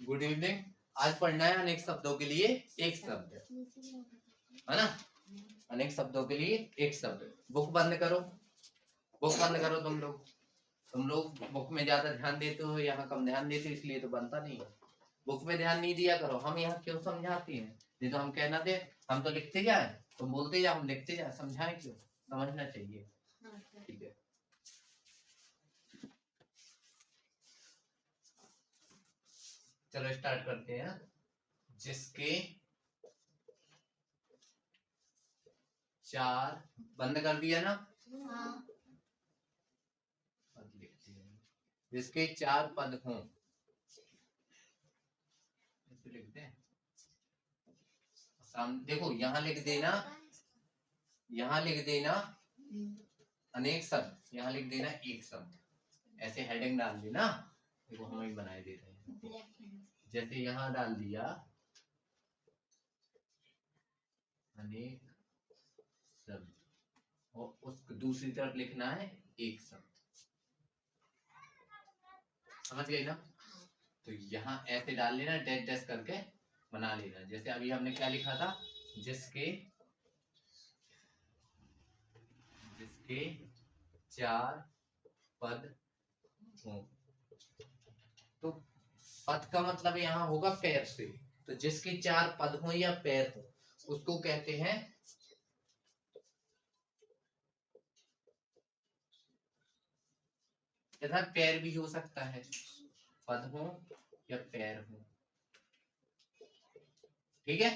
Good evening. आज पढ़ना है अनेक शब्दों के लिए एक शब्द, है ना। अनेक शब्दों के लिए एक शब्द। बुक बंद करो, बुक बंद करो। तुम लोग बुक में ज्यादा ध्यान देते हो, यहाँ कम ध्यान देते हो, इसलिए तो बनता नहीं है। बुक में ध्यान नहीं दिया करो। हम यहाँ क्यों समझाते हैं? नहीं तो हम कहना दे, हम तो लिखते जाए, तुम बोलते जाओ, हम लिखते जाए। समझाए क्यों? समझना चाहिए। ठीक है, चलो स्टार्ट करते हैं। जिसके चार, बंद कर दिया ना? जिसके चार पद हों, लिखते हैं। देखो यहाँ लिख देना, यहाँ लिख देना अनेक शब्द, यहाँ लिख देना एक शब्द। ऐसे हेडिंग डाल देना। देखो हम ही बनाए दे रहे हैं। जैसे यहाँ डाल दिया अनेक शब्द, और उस दूसरी तरफ लिखना है एक शब्द। समझ गए ना? तो यहाँ ऐसे डाल लेना, डैश डैश करके बना लेना। जैसे अभी हमने क्या लिखा था? जिसके चार पद हों। तो पद का मतलब यहाँ होगा पैर से। तो जिसके चार पद हो या पैर हो, उसको कहते हैं इधर पैर भी हो सकता है, पद हो या पैर हो। ठीक है।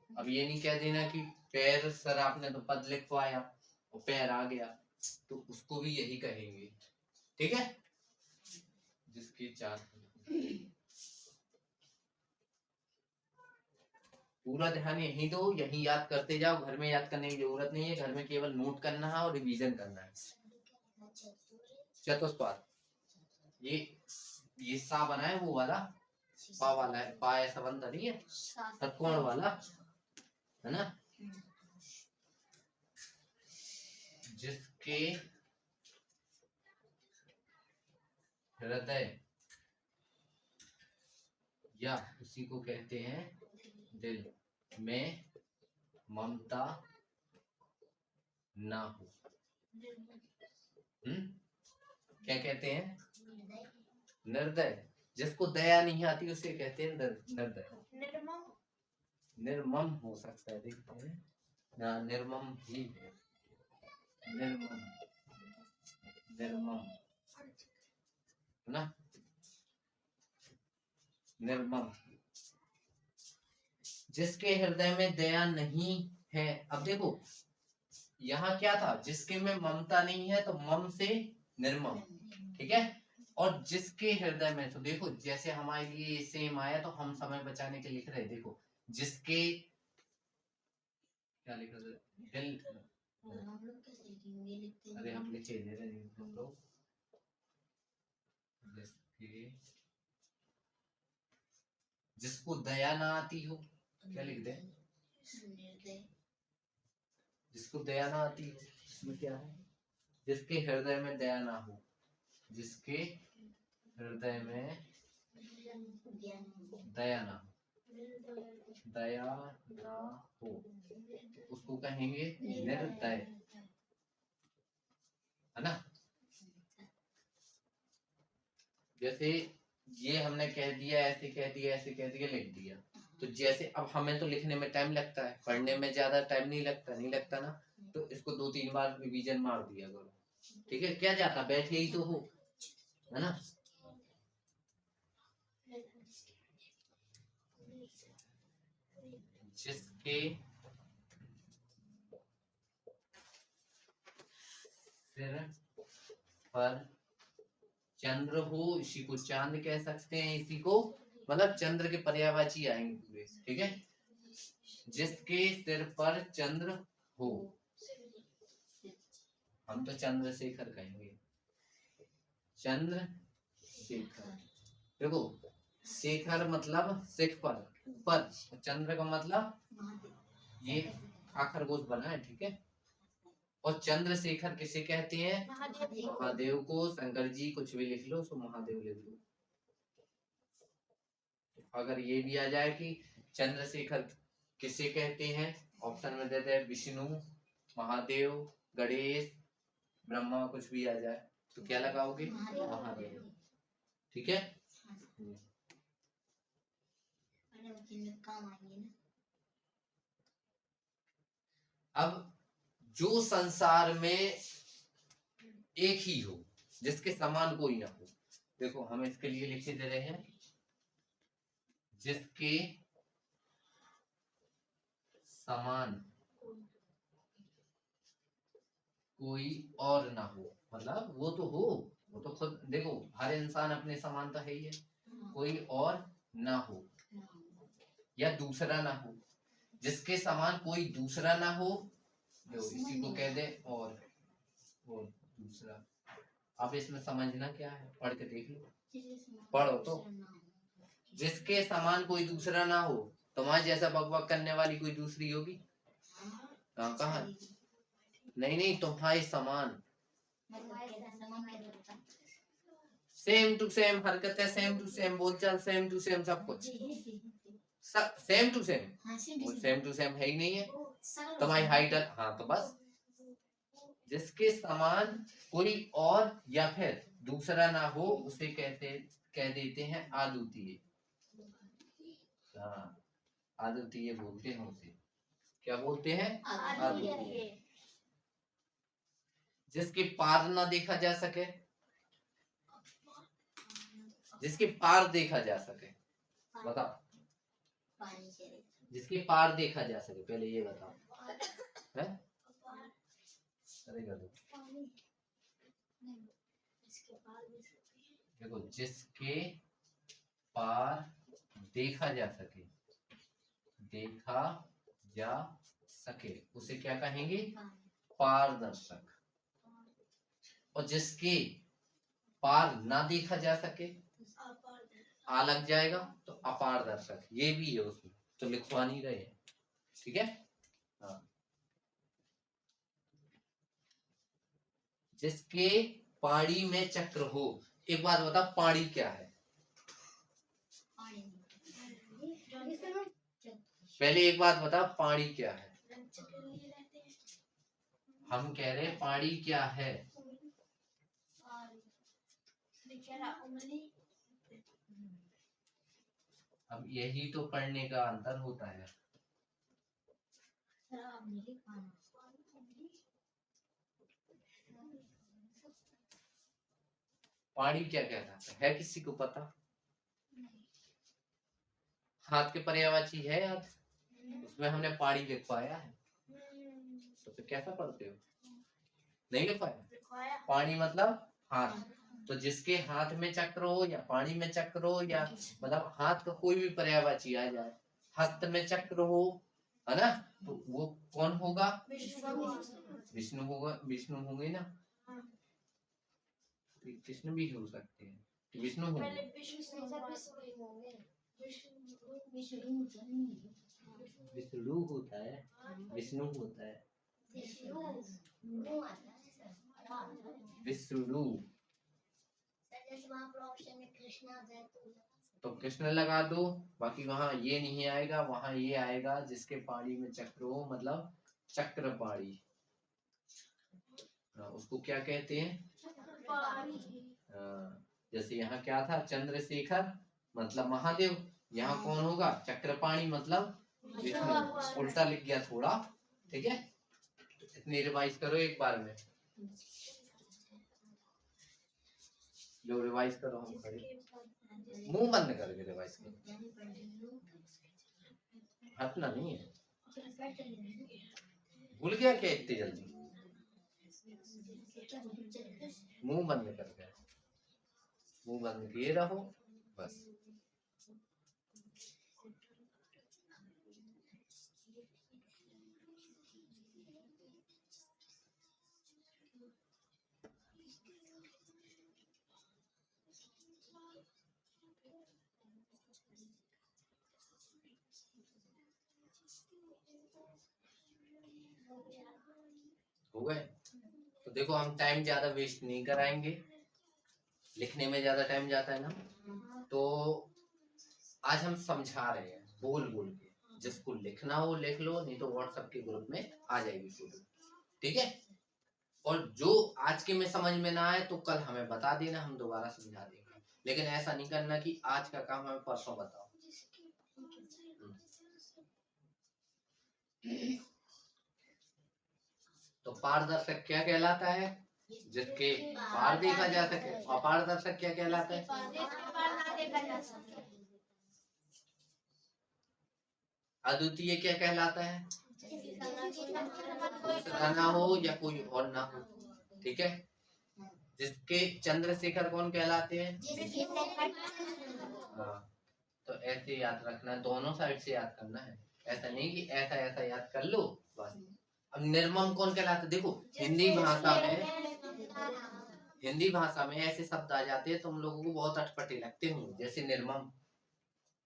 अब ये नहीं कह देना कि पैर सर आपने तो पद लिखवाया और पैर आ गया, तो उसको भी यही कहेंगे। ठीक है। जिसके चार, पूरा ध्यान यही दो, यही याद करते जाओ। घर में याद करने की जरूरत नहीं है, घर में केवल नोट करना है और रिवीजन करना है। चतुष्पाद, ये सा बना है, वो वाला पा वाला है। पा ऐसा बनता नहीं है, षटकोण वाला, है ना। जिसके हृदय या उसी को कहते हैं दिल में ममता ना हो। क्या कहते हैं? निर्दय। जिसको दया नहीं आती उसे कहते हैं निर्दय। निर्मम हो सकता है, देखते हैं ना, निर्मम भी है। निर्मम, निर्मम ना, निर्मम। जिसके हृदय में दया नहीं है। अब देखो यहाँ क्या था? जिसके में ममता नहीं है, तो मम से निर्मम। ठीक है। और जिसके हृदय में, तो देखो जैसे हमारे लिए सेम आया, तो हम समय बचाने के लिख रहे। देखो जिसके, क्या लिख रहे? दिल, अरे हम नीचे दे रहे हैं हम लोग। जिसको दया ना आती हो, क्या लिख दे? जिसको दया ना आती हो, इसमें क्या है? जिसके हृदय में दया ना हो, जिसके हृदय में दया ना हो, दया ना हो, तो उसको कहेंगे निर्दय, है ना। जैसे ये हमने कह दिया, ऐसे कह दिया, ऐसे कह दिया, लिख दिया। तो जैसे अब हमें तो लिखने में टाइम लगता है, पढ़ने में ज्यादा टाइम नहीं लगता ना। तो इसको 2-3 बार रिवीजन मार दिया करो। ठीक है। क्या जाता, बैठे ही तो हो, है ना। जिसके सिर पर चंद्र हो, इसी को चांद कह सकते हैं। इसी को मतलब चंद्र के पर्यायवाची आएंगे पूरे। ठीक है। जिसके सिर पर चंद्र हो, हम तो चंद्रशेखर कहेंगे। चंद्रशेखर। देखो शेखर मतलब सिख पर, ऊपर। चंद्र का मतलब ये खरगोश बना है। ठीक है। और चंद्रशेखर किसे कहते हैं? महादेव को। शंकर जी कुछ भी लिख लो, उसको महादेव लिख लो। अगर ये भी आ जाए कि चंद्रशेखर किसे कहते हैं, ऑप्शन में देते हैं विष्णु, महादेव, गणेश, ब्रह्मा, कुछ भी आ जाए तो क्या लगाओगे? महादेव। ठीक है। अब जो संसार में एक ही हो, जिसके समान कोई ना हो, देखो हम इसके लिए लिखे दे रहे हैं, जिसके समान कोई और ना हो, मतलब वो तो हो, वो तो खुद देखो हर इंसान अपने समान तो है ही है, कोई और ना हो या दूसरा ना हो, जिसके समान कोई दूसरा ना हो, जो इसी को कह दे और दूसरा। अब इसमें समझना क्या है, पढ़ के देख लो, पढ़ो तो। जिसके समान कोई दूसरा ना हो, तुम्हारे जैसा बकबक करने वाली कोई दूसरी होगी? कहा? नहीं, तुम्हारे समान, सेम टू सेम हरकतें, सेम टू सेम बोलचाल, सेम टू सेम सब कुछ, same to same. Same to same है ही नहीं है, तुम्हारी हाइट, हाँ तो बस जिसके समान कोई और या फिर दूसरा ना हो उसे कह देते हैं अद्वितीय। हाँ, अद्वितीय बोलते हैं उसे। क्या बोलते हैं? अद्वितीय। जिसके पार ना देखा जा सके, जिसके पार देखा जा सके, बताओ। जिसके पार देखा जा सके, पहले ये बताओ है? देखो, जिसके पार देखा जा सके, देखा जा सके उसे क्या कहेंगे? पारदर्शक। और जिसके पार ना देखा जा सके, आ लग जाएगा तो अपारदर्शक, ये भी है उसमें, तो लिखवा नहीं रहे। ठीक है। हाँ। जिसके पाड़ी में चक्र हो। एक बात बता, पाड़ी क्या है? पहले एक बात बता, पाड़ी क्या है? हम कह रहे पाड़ी क्या है? अब यही तो पढ़ने का अंतर होता है। पाड़ी क्या कहता है किसी को पता? हाथ के पर्यायवाची है याद, उसमें हमने पाड़ी लिखवाया है, तो फिर कैसा पढ़ते हो? नहीं लिखवाया? पाड़ी मतलब हाथ। तो जिसके हाथ में चक्र हो या पानी में चक्र हो या मतलब हाथ का कोई भी पर्यायवाची आ जाए, हस्त में चक्र हो, है ना, तो वो कौन होगा? विष्णु होगा। विष्णु होंगे ना, कृष्ण भी हो सकते हैं, विष्णु होंगे। विष्णु होता है, विष्णु होता है, विष्णु। तो कृष्ण लगा दो, बाकी वहां ये नहीं आएगा, वहां ये आएगा। जिसके पाड़ी में चक्र हो मतलब चक्र पाड़ी, उसको क्या कहते हैं? जैसे यहाँ क्या था, चंद्रशेखर मतलब महादेव, यहाँ कौन होगा? चक्रपाणी मतलब विष्णु। उल्टा लिख गया थोड़ा, ठीक है। इतनी रिवाइज करो एक बार में, जो रिवाइज करो हम खड़े मुंह बंद करके रिवाइज करो, हटना नहीं है। भूल गया क्या इतनी जल्दी? मुंह बंद करके, मुंह बंद किए रहो बस। हो गए? तो देखो हम टाइम ज्यादा वेस्ट नहीं कराएंगे, लिखने में ज्यादा टाइम जाता है ना, तो आज हम समझा रहे हैं बोल बोल के, जिसको लिखना हो लिख लो, नहीं तो व्हाट्सएप के ग्रुप में आ जाएगी फोटो, ठीक है। और जो आज के में समझ में ना आए तो कल हमें बता देना, हम दोबारा समझा देंगे, लेकिन ऐसा नहीं करना कि आज का काम हमें परसों बताओ। तो पारदर्शक क्या कहलाता है? जिसके पार देखा जा सके। अपारदर्शक क्या कहलाता है? अद्वितीय क्या कहलाता है? दूसरा ना हो या कोई और ना हो, ठीक है। जिसके चंद्रशेखर कौन कहलाते हैं? हाँ, तो ऐसे याद रखना, दोनों साइड से याद करना है, ऐसा नहीं कि ऐसा ऐसा याद कर लो बस। अब निर्मम कौन कहलाता है? देखो हिंदी भाषा में ऐसे शब्द आ जाते हैं तुम लोगों को बहुत अटपटे लगते होंगे, जैसे निर्मम,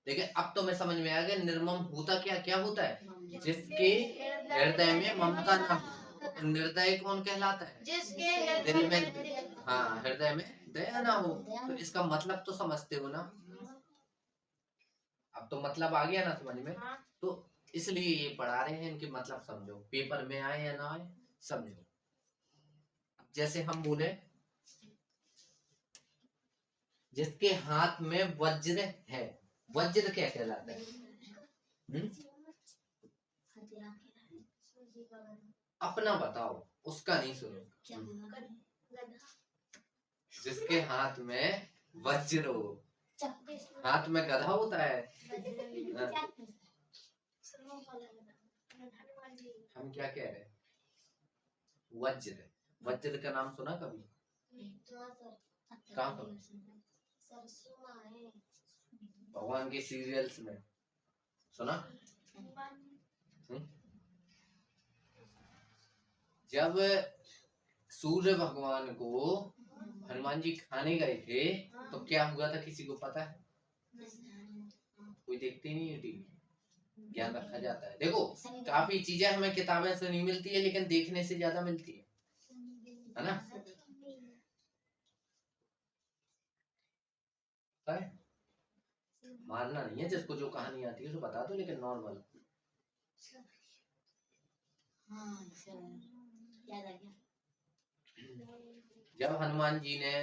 लेकिन अब तो मैं समझ में आ गया निर्मम होता क्या होता है? जिसके हृदय में ममता ना हो। निर्दय कौन कहलाता है? जिसके दिल में, हाँ, हृदय में दया ना हो। तो इसका मतलब तो समझते हो ना? अब तो मतलब आ गया ना समझ में। तो इसलिए ये पढ़ा रहे हैं, इनके मतलब समझो, पेपर में आए या ना आए समझो। जैसे हम बोले जिसके हाथ में वज्र है, वज्र क्या कहलाता है? अपना बताओ, उसका नहीं सुनो। जिसके हाथ में वज्र हो, हाथ में गधा होता है। हम क्या कह रहे हैं? वज्र, वज्र का नाम सुना कभी? कहाँ सुना? भगवान के सीरियल्स में सुना? जब सूर्य भगवान को हनुमान जी खाने गए थे तो क्या हुआ था, किसी को पता है? कोई देखते नहीं है टीवी, ज्ञान रखा जाता है। देखो काफी चीजें हमें किताबें से नहीं मिलती है, लेकिन देखने से ज्यादा मिलती है ना? मारना नहीं है, जिसको जो कहानी आती है उसको बता दो, लेकिन नॉर्मल। जब हनुमान जी ने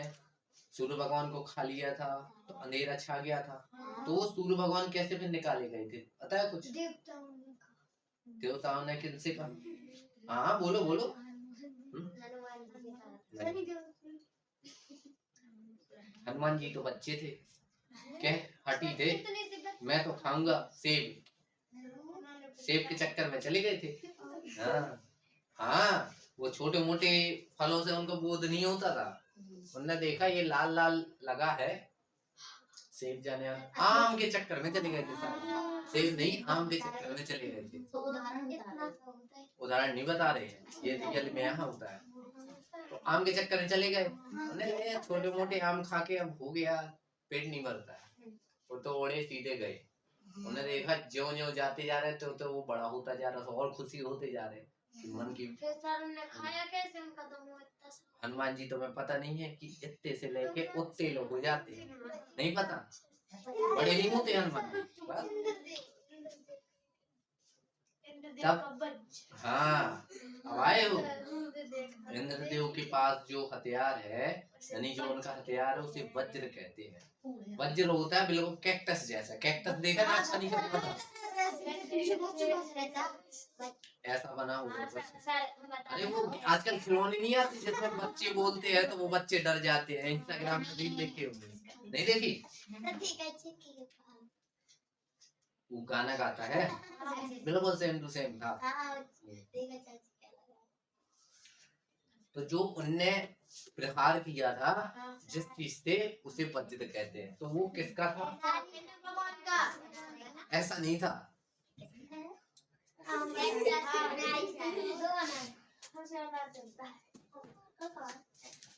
सूर्य भगवान को खा लिया था तो अंधेरा छा गया था, तो सूर्य भगवान कैसे फिर निकाले गए थे पता है कुछ? देवताओं ने किनसे कहा? हाँ बोलो बोलो। हनुमान जी तो बच्चे थे, क्या हटी थे, मैं तो खाऊंगा सेब, सेब के चक्कर में चले गए थे। हाँ हाँ, वो छोटे मोटे फलों से उनको बोध नहीं होता था, उन्होंने देखा ये लाल लाल लगा है, सेब जाने आम के चक्कर में चले गए थे। सेब नहीं, आम के चक्कर में चले गए थे। उदाहरण नहीं बता रहे हैं, ये रियल में यहाँ होता है। तो आम के चक्कर में चले गए, छोटे मोटे आम खा के अब हो गया, पेट नहीं भरता है, वो तो ओढ़े सीधे गए। उन्होंने देखा ज्यों ज्यों जाते जा रहे तो वो बड़ा होता जा रहा, और खुशी होते जा रहे मन की। खाया कैसे उनका हनुमान जी तुम्हें पता नहीं है कि इतने से लेके उतने लोग हो जाते हैं, नहीं पता? बड़े नहीं होते हनुमान जी तब। हाँ अब आए हो। इंद्रदेव के पास जो हथियार है, यानी जो उनका हथियार है उसे वज्र कहते हैं। वज्र होता है बिल्कुल कैक्टस जैसा, कैक्टस देखा ना? अच्छा नहीं करता ऐसा बना हुआ। अरे वो आजकल खिलौने नहीं आते जिसमें बच्चे बोलते हैं तो वो बच्चे डर जाते हैं, इंस्टाग्राम पे रील देखे होंगे, नहीं देखी? वो गाना गाता है बिल्कुल सेम टू सेम था। तो जो उनने प्रहार किया था जिस चीज से, उसे वज्र कहते हैं। तो वो किसका था? ऐसा नहीं था।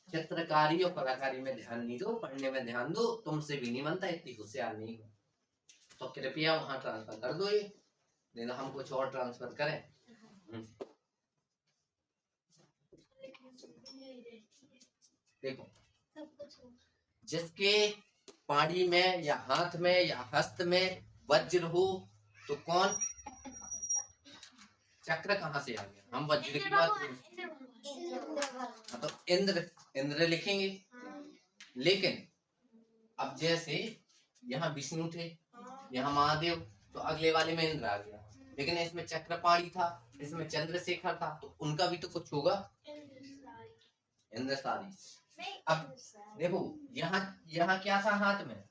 चित्रकारी और कलाकारी में ध्यान नहीं दो, पढ़ने में ध्यान दो, तुमसे भी नहीं बनता, इतनी होशियार नहीं हो तो कृपया वहां ट्रांसफर कर दो, ये नहीं तो हम कुछ और ट्रांसफर करें। देखो जिसके पाड़ी में या हाथ में या हस्त में वज्र हो तो कौन? चक्र कहाँ से आ गया? हम वज्र की बात करें तो इंद्र, इंद्र लिखेंगे। लेकिन अब जैसे यहाँ विष्णु थे, यहाँ महादेव, तो अगले वाले में इंद्र आ गया। लेकिन इसमें चक्रपाणी था, इसमें चंद्रशेखर था, तो उनका भी तो कुछ होगा, इंद्रसारी। अब देखो यहाँ क्या था हाथ में?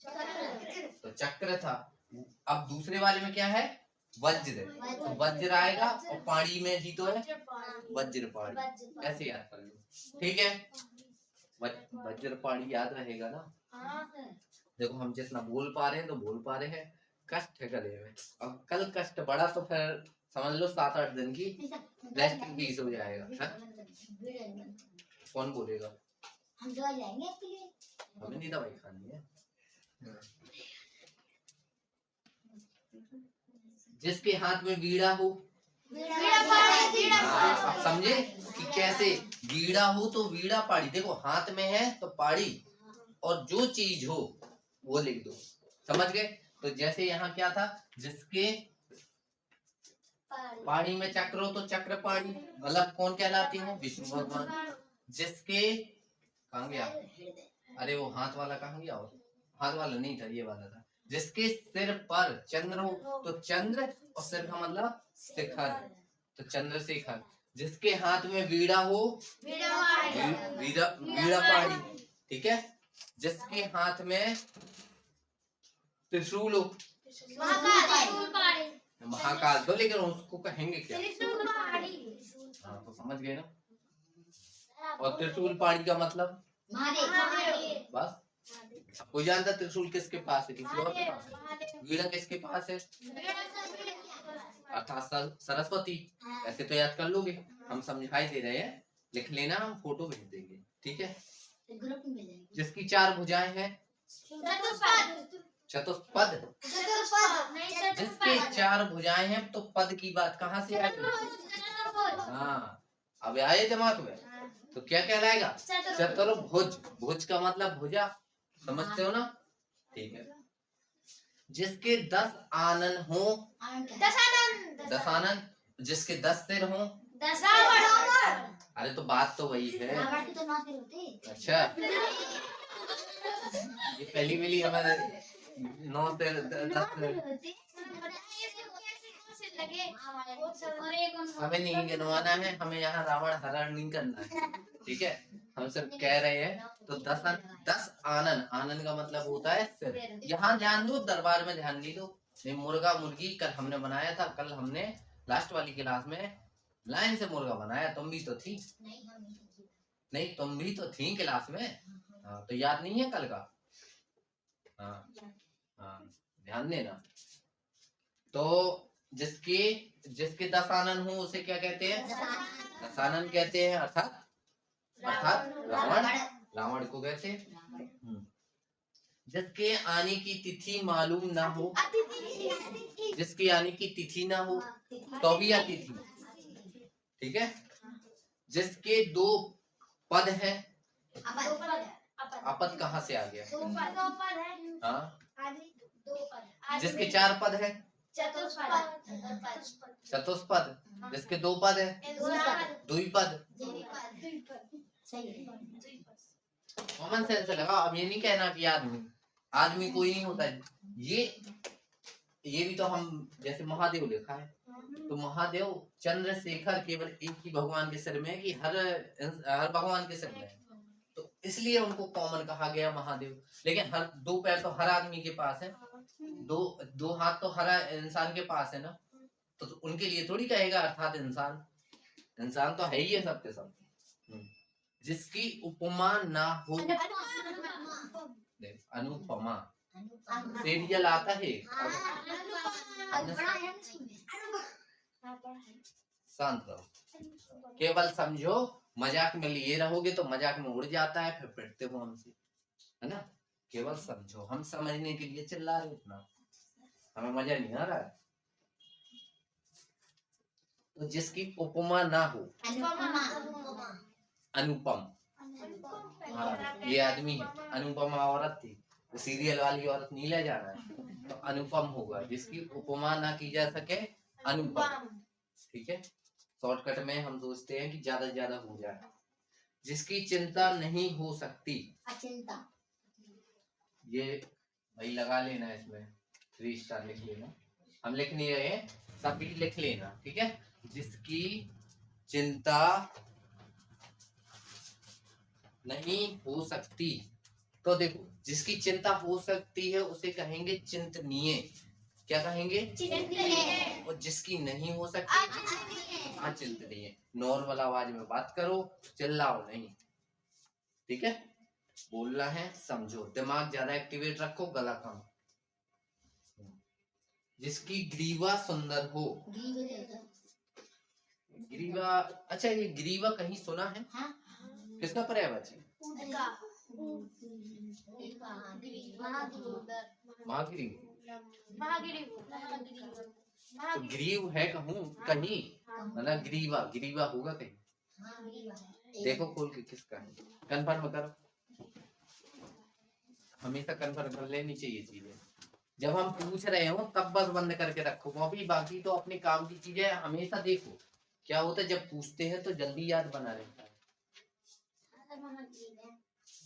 तो चक्र था। अब दूसरे वाले में क्या है? वज्र। तो वज्र आएगा और पाणी में भी तो है वज्रपाणी, ऐसे याद कर लो। ठीक है, वज्रपाणी याद रहेगा ना। देखो हम जितना बोल पा रहे हैं तो बोल पा रहे हैं, कष्ट है गले में। अब कल कष्ट बढ़ा तो फिर समझ लो 7-8 दिन की रेस्ट पीस हो जाएगा। कौन बोलेगा? हम दवाई लाएंगे आपके लिए। हमें नहीं दवाई खानी है। जिसके हाथ में वीणा हो, आप समझे कि कैसे? वीणा हो तो वीणा पाड़ी। देखो हाथ में है तो पाड़ी, और जो चीज हो वो लिख दो। समझ गए? तो जैसे यहाँ क्या था? जिसके पाणी में चक्र हो तो चक्र पाणी, मतलब कौन कहलाती है? विष्णु भगवान। जिसके कहाँ गया? अरे वो हाथ वाला कहाँ गया? और हाथ वाला नहीं था, ये वाला था। जिसके सिर पर चंद्र हो तो चंद्र, और सिर का मतलब शिखर, तो चंद्रशेखर। जिसके हाथ में वीणा हो, वीणा पाणी। ठीक है। जिसके हाथ में त्रिशूल हो, महाकाल। तो लेकिन उसको कहेंगे क्या? हाँ तो समझ गए ना। और त्रिशूल पाणी का मतलब बस कोई जानता त्रिशूल किसके पास है? किसी और के पास? वीणा किसके पास है? अर्थात सरस्वती। ऐसे तो याद कर लोगे, हम समझाई दे रहे हैं, लिख लेना, हम फोटो भेज देंगे। ठीक है। जिसकी 4 भुजाएं हैं, चतुष्पद। जिसके 4 भुजाएं हैं तो पद की बात कहाँ से आएगी? हाँ अब आए दिमाग में। तो क्या कहलाएगा? चतुर्भुज। भुज का मतलब भुजा, समझते हो ना? ठीक है। जिसके 10 आनन हो, 10 आनन। जिसके 10 सिर हो, अरे तो बात तो वही है। अच्छा ये पहली मिली हमारे 9 सिर 10 सिर। हमें नहीं गिनवाना है, हमें यहाँ रावण हरण नहीं करना है। ठीक है, हम सिर्फ कह रहे हैं। तो 10 आनन, आनन का मतलब होता है सिर। यहाँ ध्यान दो, दरबार में ध्यान नहीं दो। मुर्गा मुर्गी कल हमने बनाया था, कल हमने लास्ट वाली क्लास में लाइन से मुर्गा बनाया। तुम भी तो थी? नहीं तुम भी तो थी क्लास में। हाँ तो याद नहीं है कल का? हाँ हाँ ध्यान देना। तो जिसके 10 आनन हो उसे क्या कहते हैं? दशानन कहते हैं। अर्थात रावण को कहते हैं। जिसके आने की तिथि मालूम ना हो, जिसके आने की तिथि ना हो तो भी अतिथि। ठीक है। जिसके 2 पद हैं, अपद कहाँ से आ गया? हाँ। जिसके 4 पद है, चतुष्पद। जिसके 2 पद है, द्विपद। कॉमन सेंस लगा। अब ये नहीं कहना कि आदमी कोई नहीं होता है। ये भी तो हम, जैसे महादेव लिखा है तो महादेव चंद्रशेखर केवल एक ही भगवान के सिर में है कि हर भगवान के सिर में है, तो इसलिए उनको कॉमन कहा गया महादेव। लेकिन 2 पैर तो हर आदमी के पास है, 2 हाथ तो हर इंसान के पास है ना, तो उनके लिए थोड़ी कहेगा अर्थात इंसान तो है ही है सबके सब। जिसकी उपमा ना हो, अनुपमा सीरियल आता है। शांत रहो, केवल समझो। मजाक में लिए रहोगे तो मजाक में उड़ जाता है, फिर पिटते हो हमसे, है ना। केवल समझो, हम समझने के लिए चिल्ला रहे, इतना हमें मजा नहीं आ रहा है। तो जिसकी उपमा ना हो, अनुपम। हाँ ये आदमी है, अनुपमा औरत थी, तो सीरियल वाली औरत नहीं ले जाना है, तो अनुपम होगा, जिसकी उपमा ना की जा सके अनुपम। ठीक है, शॉर्टकट में हम सोचते हैं कि ज्यादा से ज्यादा हो जाए। जिसकी चिंता नहीं हो सकती, अचिंता। ये भाई लगा लेना, इसमें 3 स्टार लिख लेना, हम लिख नहीं रहे हैं, सभी लिख लेना। ठीक है, जिसकी चिंता नहीं हो सकती, तो देखो जिसकी चिंता हो सकती है उसे कहेंगे चिंतनीय। क्या कहेंगे? चिंतनीय। और जिसकी नहीं हो सकती अचिंतनीय। नॉर्मल आवाज में बात करो, चिल्लाओ नहीं। ठीक है, बोलना है समझो, दिमाग ज्यादा एक्टिवेट रखो, गला कम। जिसकी ग्रीवा सुंदर हो। ग्रीवा, अच्छा ये ग्रीवा कहीं सुना है? हाँ? किसका पर्यायवाची? महाग्रीव। तो ग्रीव है कहूँ कहीं, मतलब ग्रीवा, ग्रीवा होगा कहीं। देखो खोल के किसका है, कंफर्म करो। हमेशा कंफर्म कर लेनी चाहिए चीजें। जब हम पूछ रहे हो तब बस बंद करके रखो कॉपी, बाकी तो अपने काम की चीजें हमेशा देखो। क्या होता है जब पूछते हैं तो जल्दी याद बना रहता है।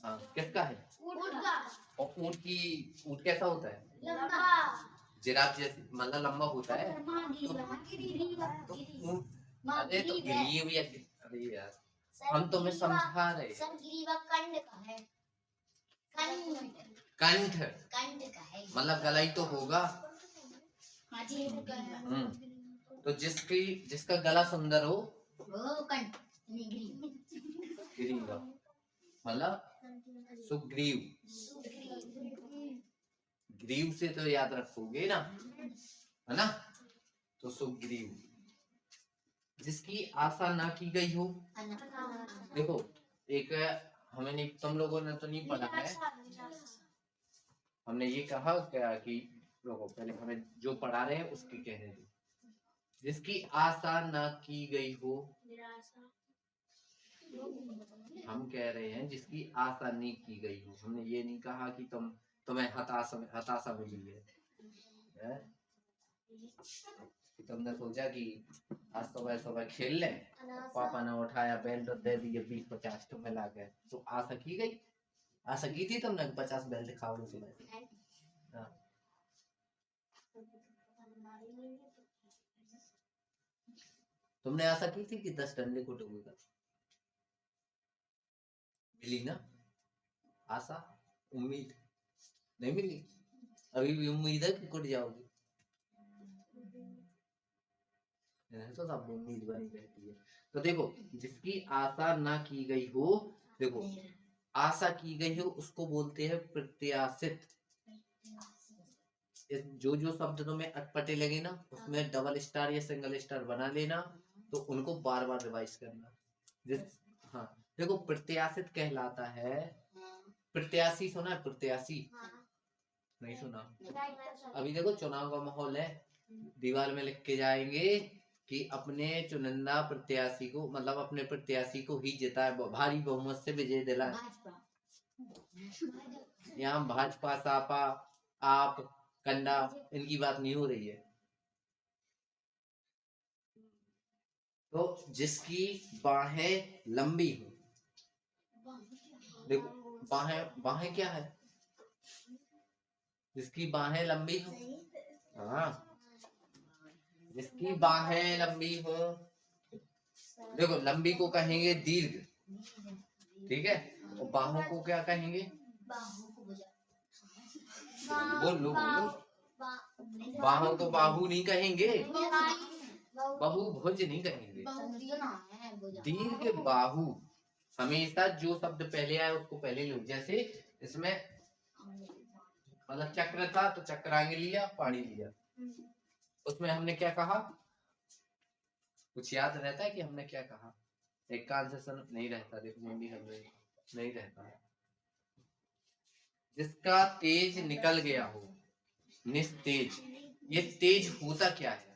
हाँ, किसका है? और ऊँट की, ऊँट कैसा होता है? जिराफ जैसे, मतलब लंबा होता है। तो ऊँट, अरे तो ग्रीव या, अरे यार हम तुम्हें समझा रहे। सर ग्रीवा कंठ का है। कंठ, कंठ का है, मतलब गला ही तो होगा। हाँ जी। तो जिसका गला सुंदर हो वो कंठ, ग्रीव, मतलब सुग्रीव। ग्रीव से तो याद रखोगे ना, है ना? तो सुग्रीव। जिसकी आशा ना की गई हो। देखो एक, हमें नहीं, तुम लोगों ने तो नहीं पढ़ा है, हमने ये कहा क्या कि लोगों, पहले हमें जो पढ़ा रहे हैं उसकी कहने दो। जिसकी आशा ना की गई हो, हम कह रहे हैं जिसकी आशा नहीं की गई हो। हमने ये नहीं कहा कि तुम्हें हताशा मिली है? तुमने सोचा कि आज सुबह सुबह खेल लें, पापा ने उठाया बेल्ट दे दिए 20-50 तो मिला के, तो आशा की गई? आशा की थी तुमने 50 बेल्ट खाओगे सुबह? तुमने आशा की थी कि 10 डंडे कुटोगे? मिली ना आशा, उम्मीद नहीं मिली। अभी भी उम्मीद है कि कुट जाओगी, तो सब उम्मीद बनी रहती है। तो देखो जिसकी आशा ना की गई हो, देखो आशा की गई हो उसको बोलते हैं प्रत्याशित। जो जो शब्द तुम्हें अटपटे लगे ना उसमें डबल स्टार या सिंगल स्टार बना लेना, तो उनको बार बार रिवाइज करना। हाँ देखो प्रत्याशित कहलाता है, प्रत्याशी सुना है? प्रत्याशी नहीं सुना? अभी देखो चुनाव का माहौल है, दीवार में लिख के जाएंगे कि अपने चुनिंदा प्रत्याशी को, मतलब अपने प्रत्याशी को ही जिताए, भारी बहुमत से विजय दिलाए। यहाँ भाजपा, सापा, आप, कंडा, इनकी बात नहीं हो रही है। तो जिसकी बाहें लंबी हो, देखो बाहें क्या है? जिसकी बाहें लंबी हो, हाँ जिसकी बाहें लंबी हो, देखो लंबी को कहेंगे दीर्घ, ठीक है, और बाहों को क्या कहेंगे? बोलो बोलो, बाहों को बाहु नहीं कहेंगे, बहुभुज नहीं कहेंगे, दीर्घ बाहु। हमेशा जो शब्द पहले आए उसको पहले लो। जैसे इसमें मतलब चक्र था तो चक्रांग लिया, पानी लिया, उसमें हमने क्या कहा? कुछ याद रहता है कि हमने क्या कहा? एक कान से सुन नहीं रहता, देखो मम्मी हमें नहीं रहता है। जिसका तेज निकल गया हो, निस्तेज। ये तेज होता क्या है?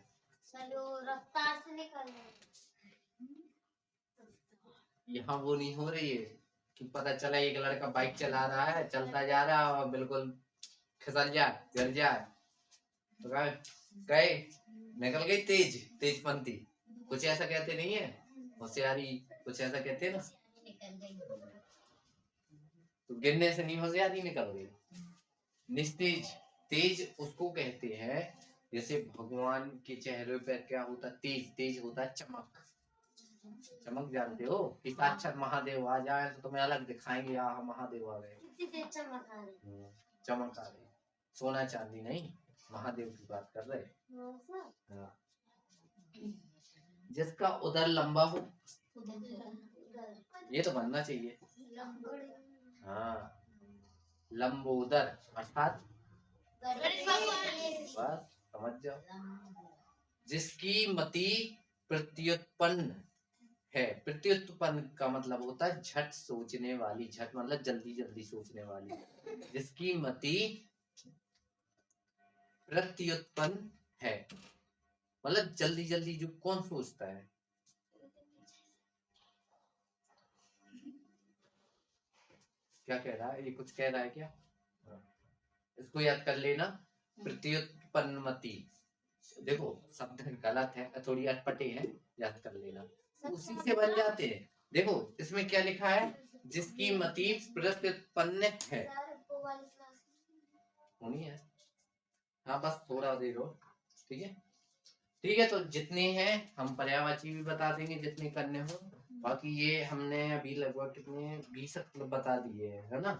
रफ्तार से निकलना। यहाँ वो नहीं हो रही है कि पता चला एक लड़का बाइक चला रहा है, चलता जा रहा है और बिल्कुल खिसल जाए, गिर जाए तो कहे निकल गई तेज, तेजपंथी, कुछ ऐसा कहते नहीं है, होशियारी कुछ ऐसा कहते हैं ना। निकल गई। तो गिरने से नहीं होशियारी निकल गई। निस्तेज, तेज उसको कहते हैं जैसे भगवान के चेहरे पर क्या होता, तेज, तेज होता है चमक। चमक जानते हो कि साक्षात महादेव आ जाए तो तुम्हें अलग दिखाएंगे, आह महादेव आ गए, चमक आ रही। चमक आ रही, सोना चांदी नहीं, महादेव की बात कर रहे। हाँ। जिसका उदर लंबा हो, ये तो बनना चाहिए। हाँ, लंबोदर अर्थात बस समझ जाओ। जिसकी मति प्रत्युत्पन्न है, प्रत्युत्पन्न का मतलब होता है झट सोचने वाली, झट मतलब जल्दी जल्दी सोचने वाली। जिसकी मति प्रत्युत्पन्न है मतलब जल्दी जल्दी, जो कौन सोचता है। क्या कह रहा है ये, कुछ कह रहा है क्या? इसको याद कर लेना, प्रत्युत्पन्नमति। देखो शब्द गलत है, थोड़ी अटपटे हैं, याद कर लेना, उसी से बन जाते हैं। देखो इसमें क्या लिखा है, जिसकी मति प्रत्युत्पन्न है, होनी है। हाँ बस थोड़ा दे दो, ठीक है ठीक है। तो जितने हैं हम पर्यायवाची भी बता देंगे जितने करने हो, बाकी ये हमने अभी लगभग कितने 20 बता दिए हैं, है ना।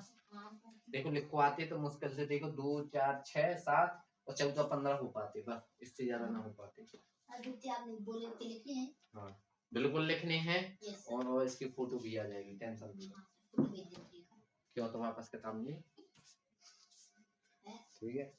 देखो लिखवाते तो मुश्किल से देखो 2 4 6 7 और 14 15 हो पाते, बस इससे ज्यादा ना हो पाते। आपने बोले के लिखे हैं। हाँ बिल्कुल लिखने हैं, और इसकी फोटो भी आ जाएगी, टेंशन नहीं। क्यों तुम्हारे पास किताब नहीं? ठीक है।